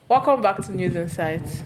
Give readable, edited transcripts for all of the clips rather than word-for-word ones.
Welcome back to News Insights.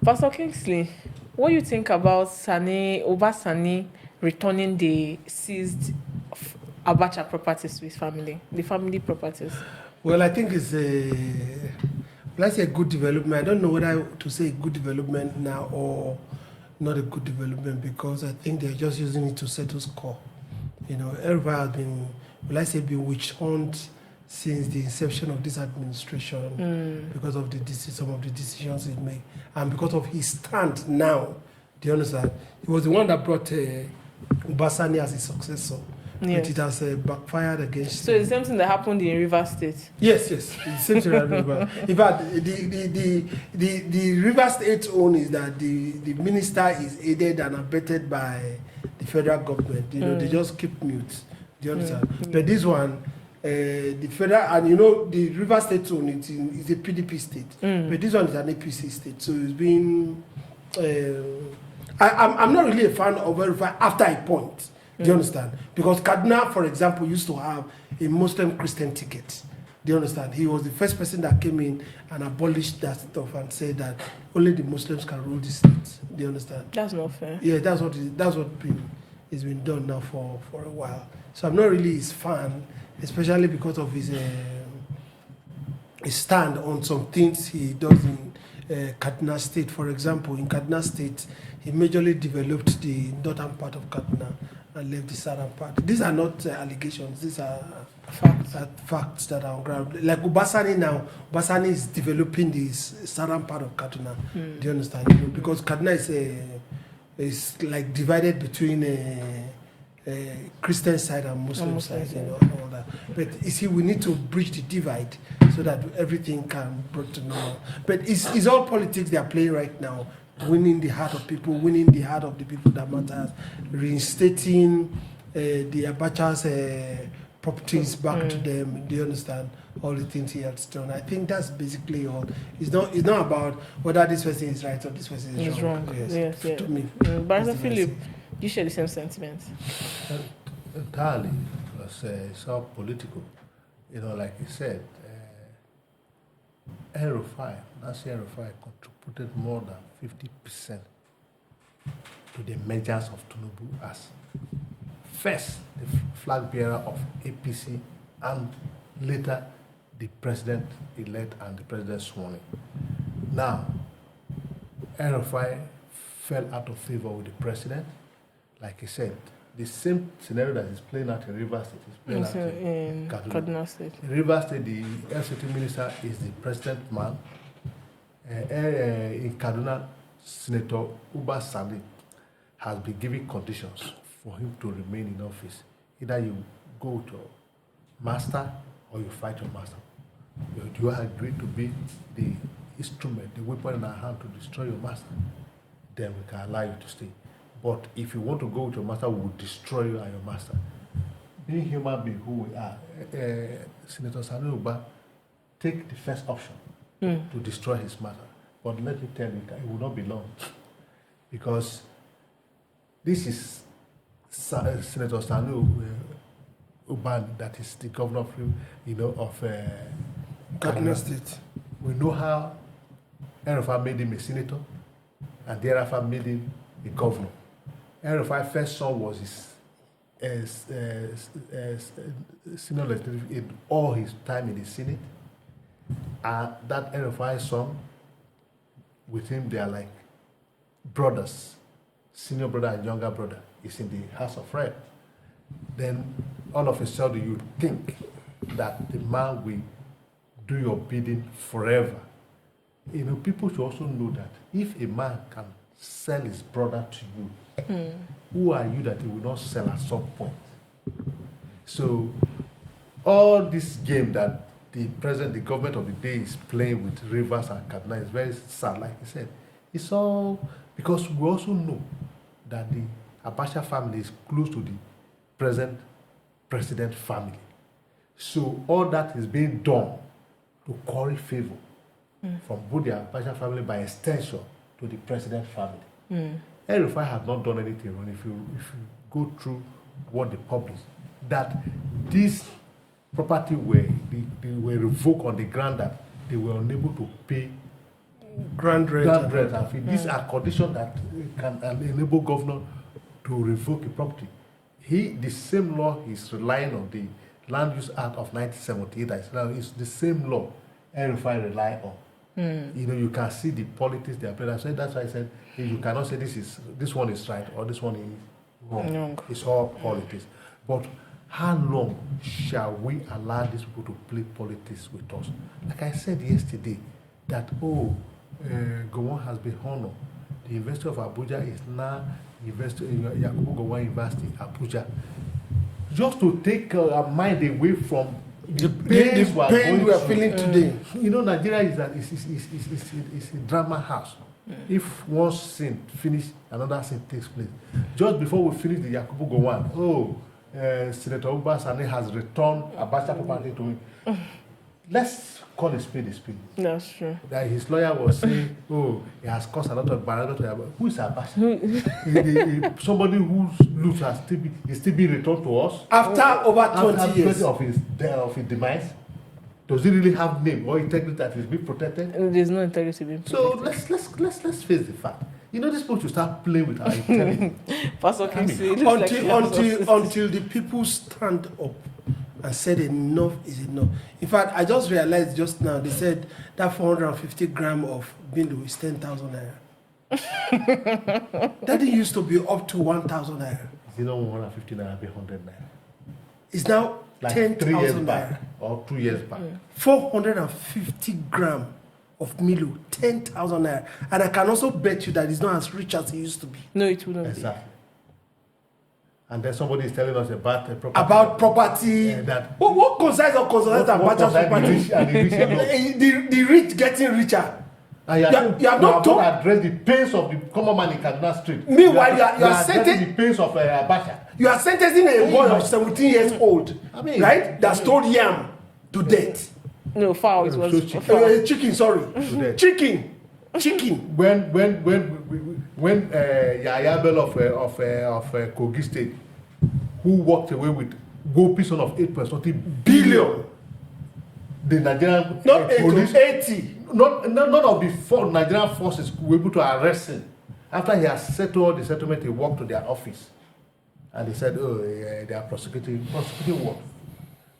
Pastor Kingsley, what do you think about Uba Sani returning the seized Abacha properties to his family, the family properties? Well, I think it's let's say a good development. I don't know whether to say good development now or not a good development, because I think they're just using it to settle score. Everybody has been, been witch hunt since the inception of this administration because of some of the decisions he made, and because of his stand now. Do you understand? He was the one that brought Uba Sani as his successor. Yes. But it has backfired against So him. it's the same thing that happened in Rivers State. Yes. It's the same thing. In fact, the River State own is that the minister is aided and abetted by the federal government. They just keep mute. Do you understand? But this one, the federal, and the River State own is a PDP state. But this one is an APC state. So it's been. I'm not really a fan of Verify after a point. Do you understand? Because Kaduna, for example, used to have a Muslim-Christian ticket. Do you understand? He was the first person that came in and abolished that stuff and said that only the Muslims can rule the state. Do you understand? That's not fair. Yeah, that's what is been done now for a while. So I'm not really his fan, especially because of his stand on some things he does in Kaduna State. For example, in Kaduna State, he majorly developed the northern part of Kaduna and left the southern part. These are not allegations. These are facts that are on ground. Like Uba Sani now, Uba Sani is developing the southern part of Kaduna. Do you understand? Because Kaduna is like divided between Christian side and Muslim side, and all that. But you see, we need to bridge the divide so that everything can be brought to normal. But it's all politics they are playing right now. Winning the heart of people, winning the heart of the people that matters, reinstating the Abacha's properties back to them. Do you understand? All the things he has done. I think that's basically all. It's not about whether this person is right or this person is wrong. Yes. To me. Barrister Philip, you share the same sentiments? Entirely, because it's all political. Like you said, El-Rufai, Nasir El-Rufai contributed more than 50% to the measures of Tinubu as first the flag bearer of APC and later the president-elect and the president sworn in. Now, El-Rufai fell out of favor with the president. Like he said, the same scenario that is playing out in Rivers State is playing out in Kaduna State. In Rivers State, the LCT minister is the president man. In Kaduna, Senator Uba Sani has been giving conditions for him to remain in office. Either you go with your master or you fight your master. You agree to be the instrument, the weapon in our hand to destroy your master, then we can allow you to stay. But if you want to go with your master, we will destroy you and your master. Being human being who we are, Senator Sani Uba take the first option to destroy his master. But let me tell you, it will not be long. Because this is Senator Sani Uba, that is the governor of Kaduna State. We know how El-Rufai made him a senator, and thereafter made him a governor. El-Rufai's first son was his senior legislative in all his time in the Senate. And that El-Rufai's son, with him, they are like brothers, senior brother and younger brother. Is in the House of Reps. Then all of a sudden you think that the man will do your bidding forever. People should also know that if a man can sell his brother to you, who are you that he will not sell at some point? So all this game that the government of the day is playing with Rivers and Kaduna is very sad. Like he said, it's all because we also know that the Abacha family is close to the present president family. So all that is being done to curry favor from both the Abacha family, by extension to the president family. El-Rufai has not done anything wrong. If you go through what they published, that this property were revoked on the ground that they were unable to pay Grand rate. and fee. These are conditions that can enable governor to revoke a property. The same law is relying on the Land Use Act of 1978. It's the same law El-Rufai rely on. You can see the politics they are playing. So that's why I said you cannot say this one is right or this one is wrong. It's all politics. But how long shall we allow these people to play politics with us? Like I said yesterday, that Gowon has been honored. The University of Abuja is now Yakubu Gowon University, Abuja. Just to take our mind away from the pain we are feeling today. Nigeria is a drama house. If one scene finishes, another scene takes place. Just before we finish the Yakubu Gowon, Senator Uba Sani has returned Abacha property to him. Let's call a spade a spade. That's true. That his lawyer was saying, it has caused a lot of barrier to Abacha. Who is Abacha? Somebody whose loot has still being returned to us After over 20 years of his demise. Does he really have name or integrity that is being protected? There's no integrity being protected. So let's face the fact. These people should start playing with our intelligence. Pastor Kingsley, until the people stand up and said enough is enough. In fact, I just realized just now they said that 450 gram of bindu is 10,000 naira. That used to be up to 1,000 naira. It's not 150 naira, be 100 naira. It's now Like 10,000 naira. Or 2 years back. 450 gram of Milo, 10,000 naira. And I can also bet you that it's not as rich as it used to be. No, it wouldn't Exactly. And then somebody is telling us about property. About property. What concerns or concerns Abacha's property? The rich getting richer. And you have not addressed the pains of the common man in Kaduna Street. Meanwhile, you are sentencing the pains of Abacha. You are sentencing a boy of 17 years old, right? That stole yam to death. No, foul. It was chicken. Sorry, chicken. When Yahya Bello of Kogi State, who walked away with gold pieces of 8.something billion, the Nigerian police, 80. None of the Nigerian forces were able to arrest him. After he has settled the settlement, he walked to their office, and they said, they are prosecuting what?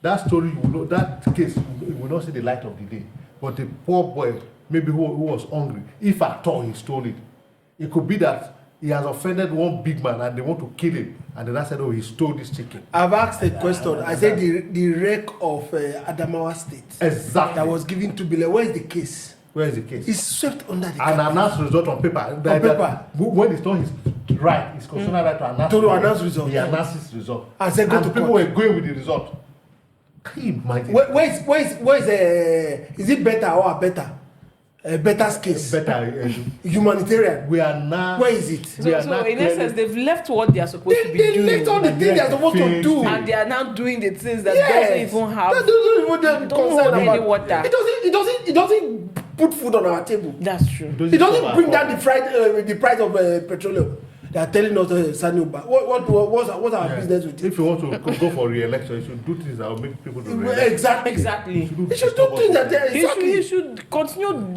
That story, that case, will not see the light of the day. But the poor boy, maybe who was hungry, if at all he stole it, it could be that he has offended one big man and they want to kill him, and then I said, he stole this chicken. I've asked a question. I said the wreck of Adamawa State. Exactly. That was given to Bile. Where is the case? Where is the case? It's swept under the An announced result on paper. When it's not his right, it's constitutional right to announce result. He announces result. And said, and people were going with the result. Can you imagine? Where is it better or better? Better case. Better. Humanitarian. We are now. Where is it? So in essence, they've left what they are supposed to be doing. They left all the things they are supposed to do. And they are now doing the things that don't even have. That doesn't hold any water. It doesn't put food on our table. That's true. It doesn't bring down the price of petroleum. They are telling us Sani Abacha. What's our business with it? If you want to go for re-election, you should do things that will make people to re-elect. Exactly. You should do things that You should continue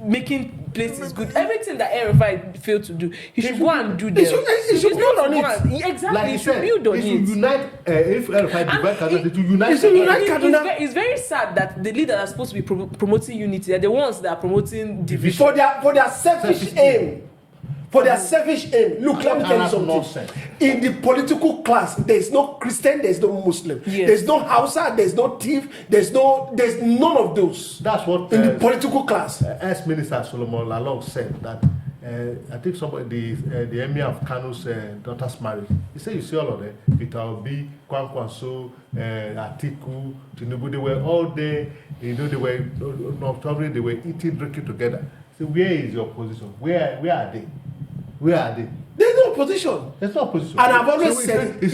making places good. Everything that El-Rufai failed to do, he should go and do them. He should build on it. Exactly. Like he should build on it. He should unite. If El-Rufai divide Kaduna, he should unite Kaduna. It's very sad that the leaders are supposed to be promoting unity. They're the ones that are promoting division. For their selfish aim. For their selfish aim. Look, let me tell you something. In the political class, there is no Christian, there is no Muslim. Yes. There is no Hausa, there is no thief, there's none of those. That's what in the political class. Ex-Minister Solomon Lalong said that I think the Emir of Kanu's daughter's marriage. He said, you see all of them, Peter Obi, Kwankwaso, Atiku, Tinubu, they were all there. They were eating, drinking together. So where is your position? Where are they? Where are they? There's no opposition. There's no opposition. And I've always said he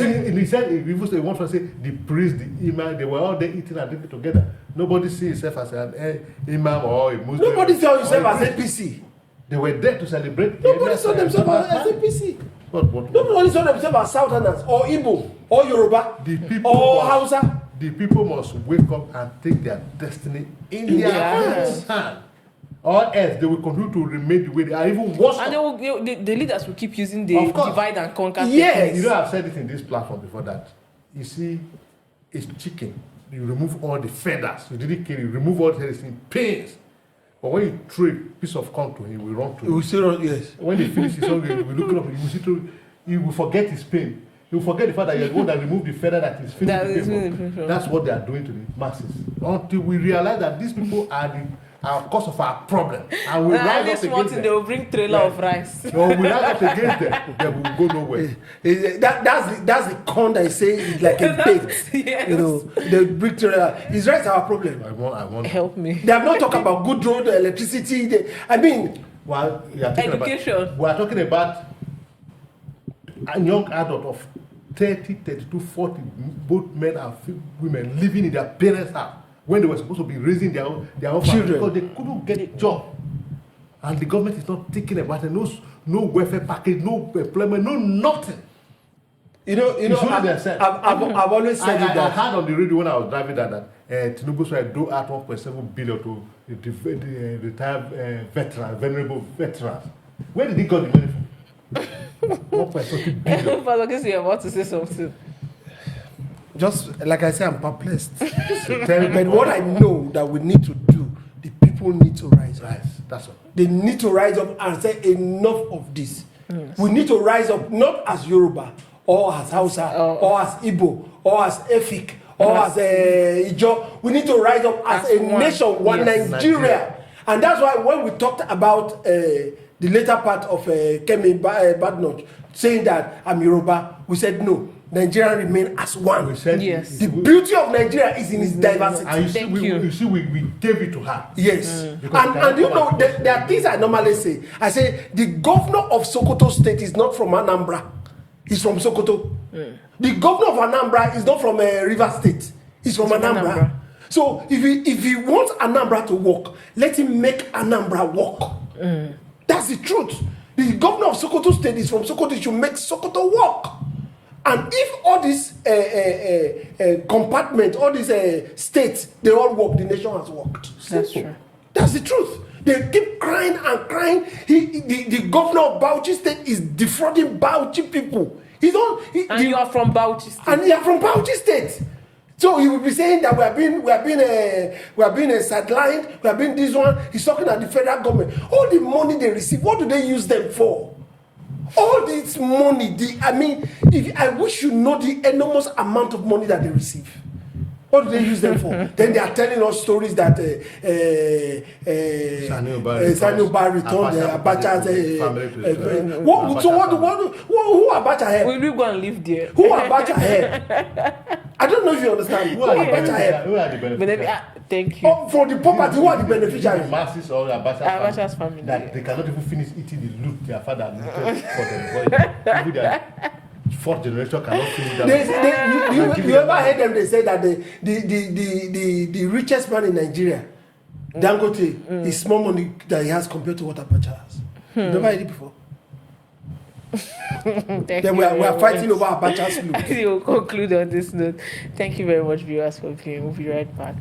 said he want to say the priest, the imam, they were all there eating and drinking together. Nobody sees himself as an imam or a Muslim. Nobody saw himself as APC. They were there to celebrate. Nobody saw themselves as APC. Nobody saw themselves as Southerners or Igbo or Yoruba the people or Hausa. the people must wake up and take their destiny in their hands. Or else they will continue to remain the way they are, even worse. And the leaders will keep using the Of course. divide and conquer. Yes. techniques. You know, I've said it in this platform before that. You see, it's chicken. You remove all the feathers. You didn't kill it. You remove all the feathers in pains. But when you throw a piece of corn to him, he will run to We you. still run, yes. When he finishes his song, he will look up. He will forget his pain. He will forget the fact that you're the one that removed the feather that is That finished is the finished pain. the pain. That's what they are doing to the masses. Until we realize that these people are the cause of our problem, and we At rise this up one against thing, they them. will bring trailer of rice. No, we rise up against them. Then we will go nowhere. That's the con that I say is like a bait. Yes. You know, the big trailer. It's right our problem. I want. Help me. They have not talked about good road, electricity. I mean, Well, we are talking Education. About, we are talking about a young adult of 30, 32, 40, both men and women living in their parents' house when they were supposed to be raising their own family Children. because they couldn't get a job. And the government is not thinking about it. No welfare package, no employment, no nothing. you know, It's only themselves. I've always said I that. heard on the radio when I was driving that Tinubu said do out 1.7 billion to the retired venerable veterans. Where did he get the money from? 1.7 billion. Father, guess you're about to say something. Just like I say, I'm perplexed. Terrible. But what I know that we need to do, the people need to rise up. That's all. They need to rise up and say enough of this. Yes. We need to rise up not as Yoruba or as Hausa or as Igbo or as Efik or as Ijo. We need to rise up as a nation, one Nigeria. And that's why when we talked about the later part of Kemi Badnoch saying that I'm Yoruba, we said no. Nigeria remain as one. We said Yes. The beauty of Nigeria is in its diversity. And Thank you. you see, we gave it to her. Yes. Because And you know, there are things I normally say. I say, the governor of Sokoto State is not from Anambra. He's from Sokoto. The governor of Anambra is not from River State. He's from Anambra. So if he wants Anambra to work, let him make Anambra work. That's the truth. The governor of Sokoto State is from Sokoto. He should make Sokoto work. And if all these compartments, all these states, they all work, the nation has worked. That's true. That's the truth. They keep crying and crying. The governor of Bauchi State is defrauding Bauchi people. You are from Bauchi State. And you are from Bauchi State. So he will be saying that we are being sidelined, we are being this one. He's talking at the federal government. All the money they receive, what do they use them for? All this money, I wish you know the enormous amount of money that they receive. What do they use them for? Then they are telling us stories that Sani Abacha returned Abacha's who Abacha help? Will we go and live there? Who Abacha help? I don't know if you understand. Who Abacha help? Who are the beneficiaries? Thank you. Oh, for the property, who are the beneficiaries? Masses or Abacha's family. That they cannot even finish eating the loot their father looted for them. People that fourth generation cannot finish that. You ever heard them? They say that the richest man in Nigeria, Dangote, is small money that he has compared to what Abacha has. You never heard it before. Then we are fighting over Abacha's loot. We will conclude on this note. Thank you very much, viewers, for playing. We'll be right back.